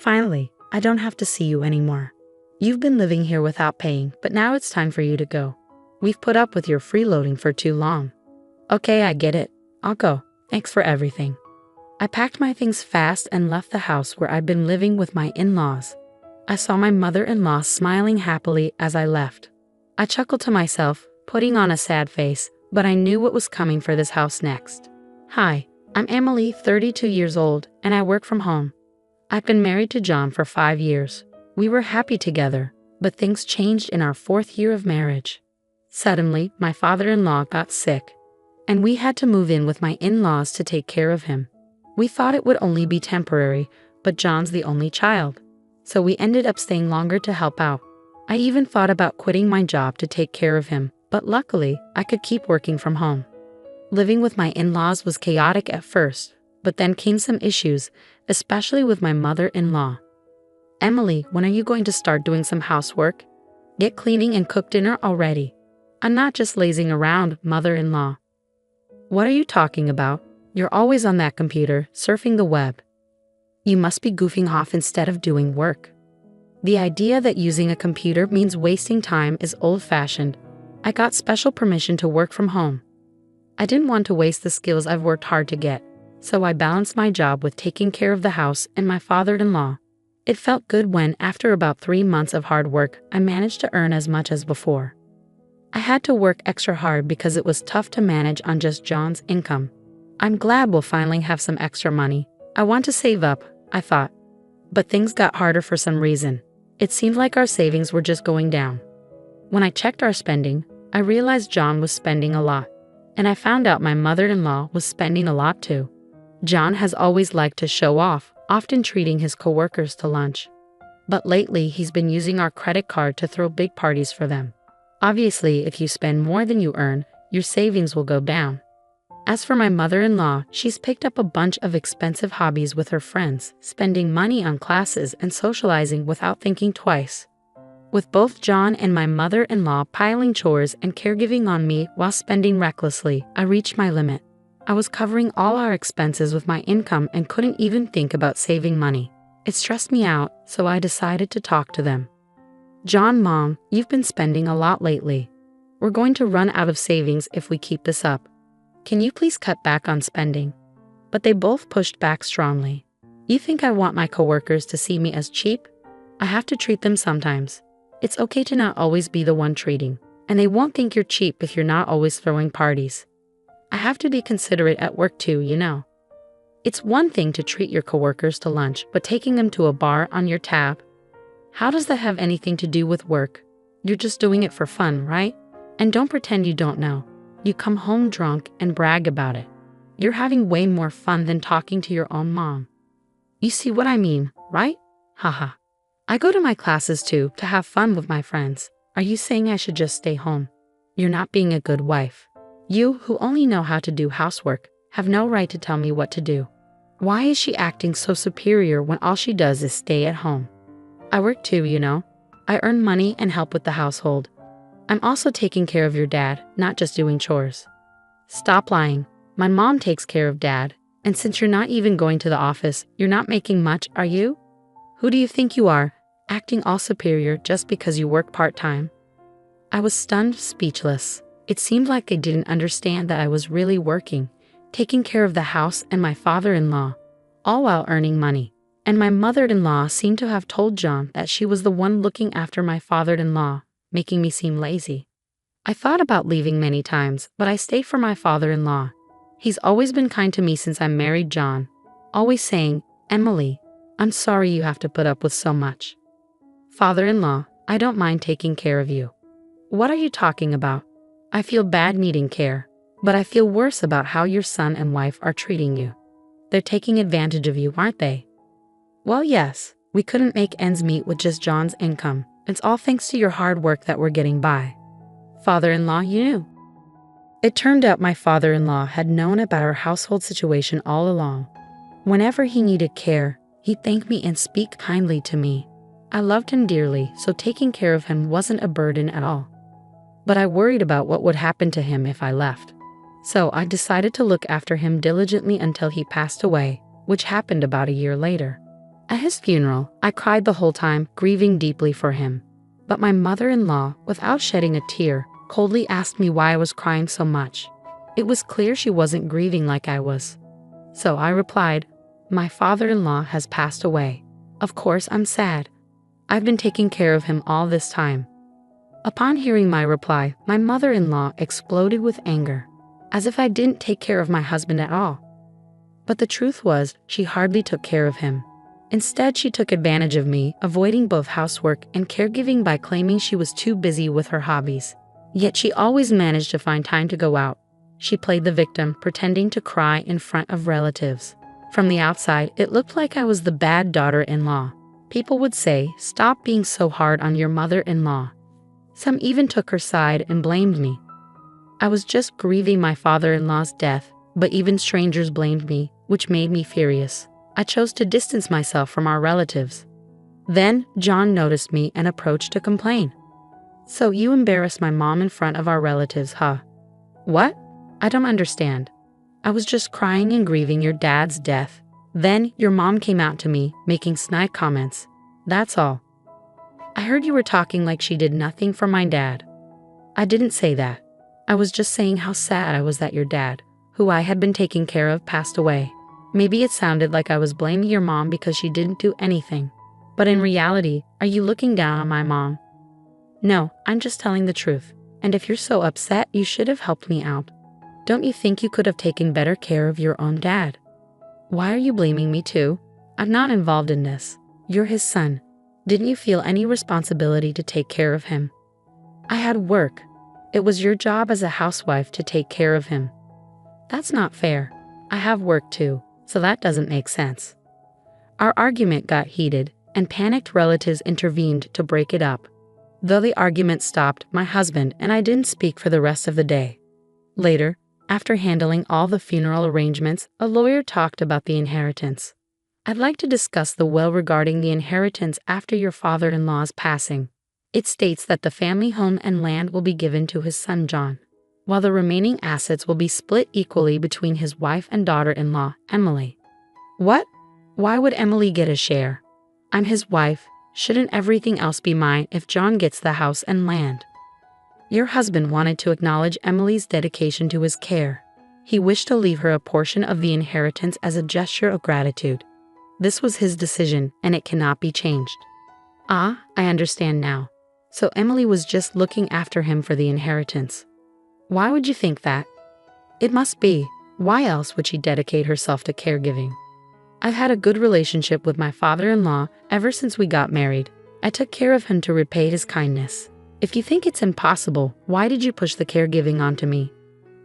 Finally, I don't have to see you anymore. You've been living here without paying, but now it's time for you to go. We've put up with your freeloading for too long. Okay, I get it. I'll go. Thanks for everything. I packed my things fast and left the house where I'd been living with my in-laws. I saw my mother-in-law smiling happily as I left. I chuckled to myself, putting on a sad face, but I knew what was coming for this house next. Hi, I'm Emily, 32 years old, and I work from home. I've been married to John for 5 years. We were happy together, but things changed in our 4th year of marriage. Suddenly, my father-in-law got sick, and we had to move in with my in-laws to take care of him. We thought it would only be temporary, but John's the only child, so we ended up staying longer to help out. I even thought about quitting my job to take care of him, but luckily, I could keep working from home. Living with my in-laws was chaotic at first, but then came some issues, especially with my mother-in-law. Emily, when are you going to start doing some housework? Get cleaning and cook dinner already. I'm not just lazing around, mother-in-law. What are you talking about? You're always on that computer, surfing the web. You must be goofing off instead of doing work. The idea that using a computer means wasting time is old-fashioned. I got special permission to work from home. I didn't want to waste the skills I've worked hard to get, so I balanced my job with taking care of the house and my father-in-law. It felt good when, after about 3 months of hard work, I managed to earn as much as before. I had to work extra hard because it was tough to manage on just John's income. I'm glad we'll finally have some extra money. I want to save up, I thought. But things got harder for some reason. It seemed like our savings were just going down. When I checked our spending, I realized John was spending a lot. And I found out my mother-in-law was spending a lot too. John has always liked to show off, often treating his coworkers to lunch. But lately, he's been using our credit card to throw big parties for them. Obviously, if you spend more than you earn, your savings will go down. As for my mother-in-law, she's picked up a bunch of expensive hobbies with her friends, spending money on classes and socializing without thinking twice. With both John and my mother-in-law piling chores and caregiving on me while spending recklessly, I reached my limit. I was covering all our expenses with my income and couldn't even think about saving money. It stressed me out, so I decided to talk to them. John, Mom, you've been spending a lot lately. We're going to run out of savings if we keep this up. Can you please cut back on spending? But they both pushed back strongly. You think I want my coworkers to see me as cheap? I have to treat them sometimes. It's okay to not always be the one treating, and they won't think you're cheap if you're not always throwing parties. I have to be considerate at work too, you know. It's one thing to treat your coworkers to lunch, but taking them to a bar on your tab? How does that have anything to do with work? You're just doing it for fun, right? And don't pretend you don't know. You come home drunk and brag about it. You're having way more fun than talking to your own mom. You see what I mean, right? Haha. I go to my classes too, to have fun with my friends. Are you saying I should just stay home? You're not being a good wife. You, who only know how to do housework, have no right to tell me what to do. Why is she acting so superior when all she does is stay at home? I work too, you know. I earn money and help with the household. I'm also taking care of your dad, not just doing chores. Stop lying. My mom takes care of Dad, and since you're not even going to the office, you're not making much, are you? Who do you think you are, acting all superior just because you work part-time? I was stunned, speechless. It seemed like they didn't understand that I was really working, taking care of the house and my father-in-law, all while earning money. And my mother-in-law seemed to have told John that she was the one looking after my father-in-law, making me seem lazy. I thought about leaving many times, but I stayed for my father-in-law. He's always been kind to me since I married John, always saying, "Emily, I'm sorry you have to put up with so much." Father-in-law, I don't mind taking care of you. What are you talking about? I feel bad needing care, but I feel worse about how your son and wife are treating you. They're taking advantage of you, aren't they? Well, yes, we couldn't make ends meet with just John's income. It's all thanks to your hard work that we're getting by. Father-in-law, you knew. It turned out my father-in-law had known about our household situation all along. Whenever he needed care, he'd thank me and speak kindly to me. I loved him dearly, so taking care of him wasn't a burden at all. But I worried about what would happen to him if I left. So I decided to look after him diligently until he passed away, which happened about a year later. At his funeral, I cried the whole time, grieving deeply for him. But my mother-in-law, without shedding a tear, coldly asked me why I was crying so much. It was clear she wasn't grieving like I was. So I replied, "My father-in-law has passed away. Of course I'm sad. I've been taking care of him all this time." Upon hearing my reply, my mother-in-law exploded with anger, as if I didn't take care of my husband at all. But the truth was, she hardly took care of him. Instead, she took advantage of me, avoiding both housework and caregiving by claiming she was too busy with her hobbies. Yet she always managed to find time to go out. She played the victim, pretending to cry in front of relatives. From the outside, it looked like I was the bad daughter-in-law. People would say, "Stop being so hard on your mother-in-law." Some even took her side and blamed me. I was just grieving my father-in-law's death, but even strangers blamed me, which made me furious. I chose to distance myself from our relatives. Then, John noticed me and approached to complain. "So you embarrassed my mom in front of our relatives, huh?" "What? I don't understand. I was just crying and grieving your dad's death. Then, your mom came out to me, making snide comments. That's all. I heard you were talking like she did nothing for my dad." "I didn't say that. I was just saying how sad I was that your dad, who I had been taking care of, passed away. Maybe it sounded like I was blaming your mom because she didn't do anything. But in reality, are you looking down on my mom?" "No, I'm just telling the truth. And if you're so upset, you should have helped me out. Don't you think you could have taken better care of your own dad?" "Why are you blaming me too? I'm not involved in this. You're his son. Didn't you feel any responsibility to take care of him?" "I had work. It was your job as a housewife to take care of him." "That's not fair. I have work too, so that doesn't make sense." Our argument got heated, and panicked relatives intervened to break it up. Though the argument stopped, my husband and I didn't speak for the rest of the day. Later, after handling all the funeral arrangements, a lawyer talked about the inheritance. "I'd like to discuss the will regarding the inheritance after your father-in-law's passing. It states that the family home and land will be given to his son John, while the remaining assets will be split equally between his wife and daughter-in-law, Emily." "What? Why would Emily get a share? I'm his wife. Shouldn't everything else be mine if John gets the house and land?" "Your husband wanted to acknowledge Emily's dedication to his care. He wished to leave her a portion of the inheritance as a gesture of gratitude. This was his decision, and it cannot be changed." "Ah, I understand now. So Emily was just looking after him for the inheritance." "Why would you think that?" "It must be. Why else would she dedicate herself to caregiving?" "I've had a good relationship with my father-in-law ever since we got married. I took care of him to repay his kindness. If you think it's impossible, why did you push the caregiving onto me?"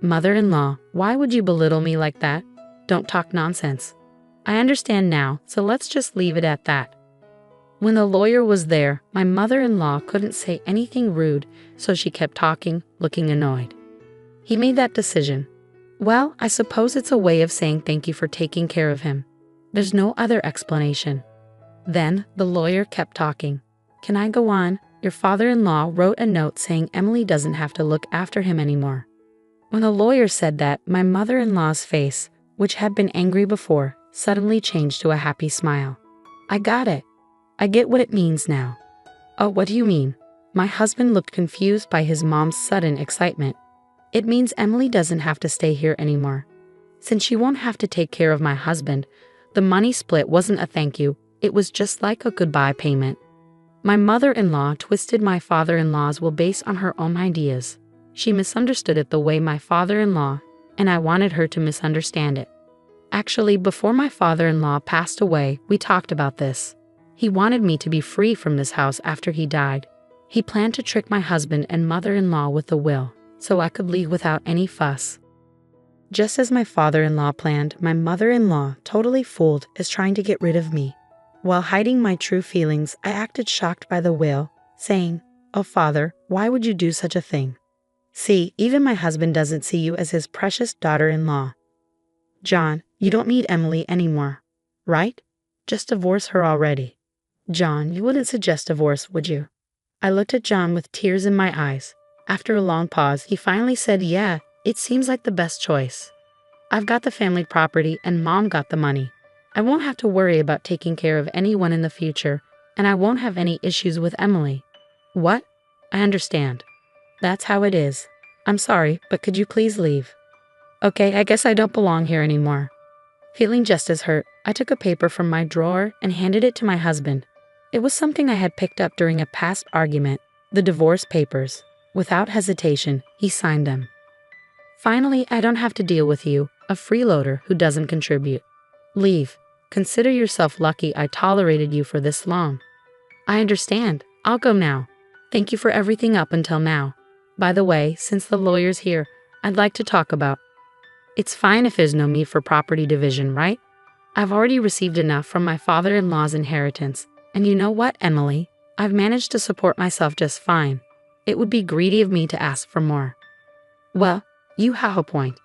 "Mother-in-law, why would you belittle me like that? Don't talk nonsense." "I understand now, so let's just leave it at that." When the lawyer was there, my mother-in-law couldn't say anything rude, so she kept talking, looking annoyed. "He made that decision. Well, I suppose it's a way of saying thank you for taking care of him. There's no other explanation." Then the lawyer kept talking. "Can I go on? Your father-in-law wrote a note saying Emily doesn't have to look after him anymore." When the lawyer said that, my mother-in-law's face, which had been angry before, suddenly changed to a happy smile. "I got it. I get what it means now." "Oh, what do you mean?" My husband looked confused by his mom's sudden excitement. "It means Emily doesn't have to stay here anymore. Since she won't have to take care of my husband, the money split wasn't a thank you, it was just like a goodbye payment." My mother-in-law twisted my father-in-law's will based on her own ideas. She misunderstood it the way my father-in-law, and I wanted her to misunderstand it. Actually, before my father-in-law passed away, we talked about this. He wanted me to be free from this house after he died. He planned to trick my husband and mother-in-law with the will, so I could leave without any fuss. Just as my father-in-law planned, my mother-in-law, totally fooled, is trying to get rid of me. While hiding my true feelings, I acted shocked by the will, saying, "Oh, father, why would you do such a thing? See, even my husband doesn't see you as his precious daughter-in-law. John, you don't need Emily anymore, right? Just divorce her already." "John, you wouldn't suggest divorce, would you?" I looked at John with tears in my eyes. After a long pause, he finally said, "Yeah, it seems like the best choice. I've got the family property and Mom got the money. I won't have to worry about taking care of anyone in the future, and I won't have any issues with Emily. What? I understand. That's how it is. I'm sorry, but could you please leave? Okay, I guess I don't belong here anymore. Feeling just as hurt, I took a paper from my drawer and handed it to my husband. It was something I had picked up during a past argument, the divorce papers. Without hesitation, he signed them. Finally, I don't have to deal with you, a freeloader who doesn't contribute. Leave. Consider yourself lucky I tolerated you for this long. I understand. I'll go now. Thank you for everything up until now. By the way, since the lawyer's here, I'd like to talk about. It's fine if there's no need for property division, right? I've already received enough from my father-in-law's inheritance. And you know what, Emily? I've managed to support myself just fine. It would be greedy of me to ask for more. Well, you have a point.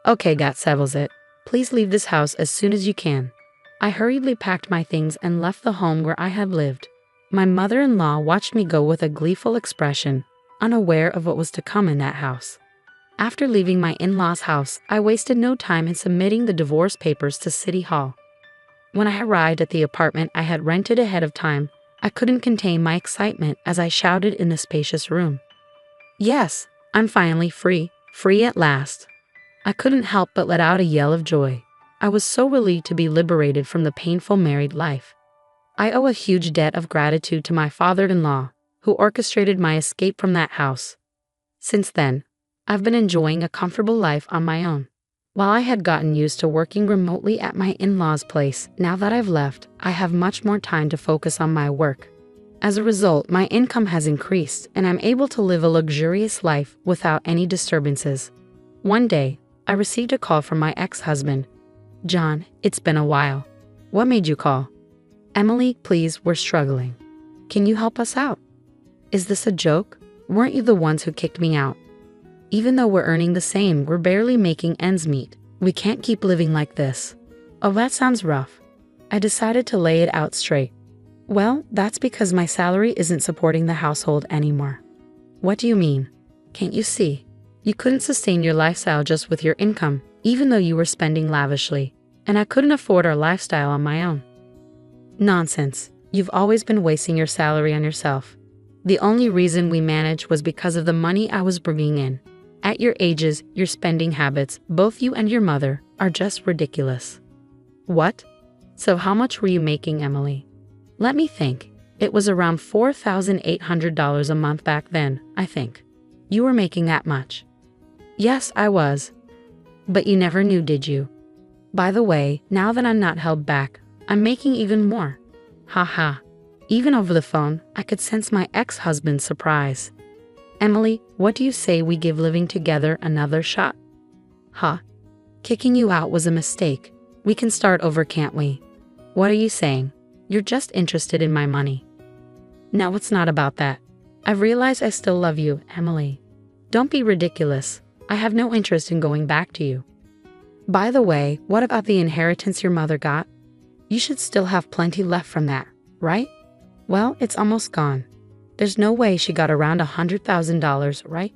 Okay, that settles it. Please leave this house as soon as you can. I hurriedly packed my things and left the home where I had lived. My mother-in-law watched me go with a gleeful expression, unaware of what was to come in that house. After leaving my in-laws' house, I wasted no time in submitting the divorce papers to City Hall. When I arrived at the apartment I had rented ahead of time, I couldn't contain my excitement as I shouted in the spacious room. Yes, I'm finally free at last. I couldn't help but let out a yell of joy. I was so relieved to be liberated from the painful married life. I owe a huge debt of gratitude to my father-in-law, who orchestrated my escape from that house. Since then, I've been enjoying a comfortable life on my own. While I had gotten used to working remotely at my in-laws' place, now that I've left, I have much more time to focus on my work. As a result, my income has increased, and I'm able to live a luxurious life without any disturbances. One day, I received a call from my ex-husband. John, it's been a while. What made you call? Emily, please, we're struggling. Can you help us out? Is this a joke? Weren't you the ones who kicked me out? Even though we're earning the same, we're barely making ends meet. We can't keep living like this. Oh, that sounds rough. I decided to lay it out straight. Well, that's because my salary isn't supporting the household anymore. What do you mean? Can't you see? You couldn't sustain your lifestyle just with your income, even though you were spending lavishly, and I couldn't afford our lifestyle on my own. Nonsense. You've always been wasting your salary on yourself. The only reason we managed was because of the money I was bringing in. At your ages, your spending habits, both you and your mother, are just ridiculous. What? So how much were you making, Emily? Let me think. It was around $4,800 a month back then, I think. You were making that much. Yes, I was. But you never knew, did you? By the way, now that I'm not held back, I'm making even more. Haha. Even over the phone, I could sense my ex-husband's surprise. Emily, what do you say we give living together another shot? Huh? Kicking you out was a mistake. We can start over, can't we? What are you saying? You're just interested in my money. No, it's not about that. I've realized I still love you, Emily. Don't be ridiculous. I have no interest in going back to you. By the way, what about the inheritance your mother got? You should still have plenty left from that, right? Well, it's almost gone. There's no way she got around $100,000, right?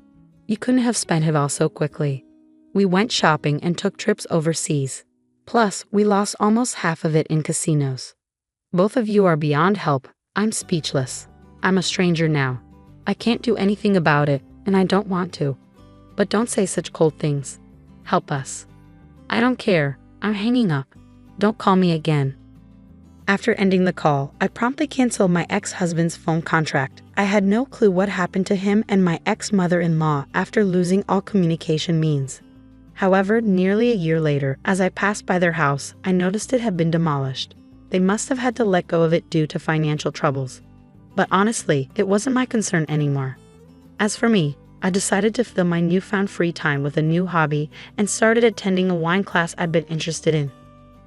You couldn't have spent it all so quickly. We went shopping and took trips overseas. Plus, we lost almost half of it in casinos. Both of you are beyond help. I'm speechless. I'm a stranger now. I can't do anything about it, and I don't want to. But don't say such cold things. Help us. I don't care. I'm hanging up. Don't call me again. After ending the call, I promptly canceled my ex-husband's phone contract. I had no clue what happened to him and my ex-mother-in-law after losing all communication means. However, nearly a year later, as I passed by their house, I noticed it had been demolished. They must have had to let go of it due to financial troubles. But honestly, it wasn't my concern anymore. As for me, I decided to fill my newfound free time with a new hobby and started attending a wine class I'd been interested in.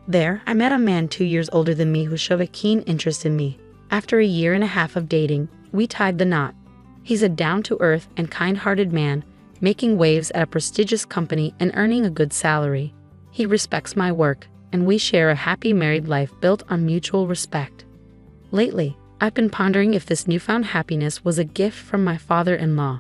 There, I met a man 2 years older than me who showed a keen interest in me. After a year and a half of dating, we tied the knot. He's a down-to-earth and kind-hearted man, making waves at a prestigious company and earning a good salary. He respects my work, and we share a happy married life built on mutual respect. Lately, I've been pondering if this newfound happiness was a gift from my father-in-law,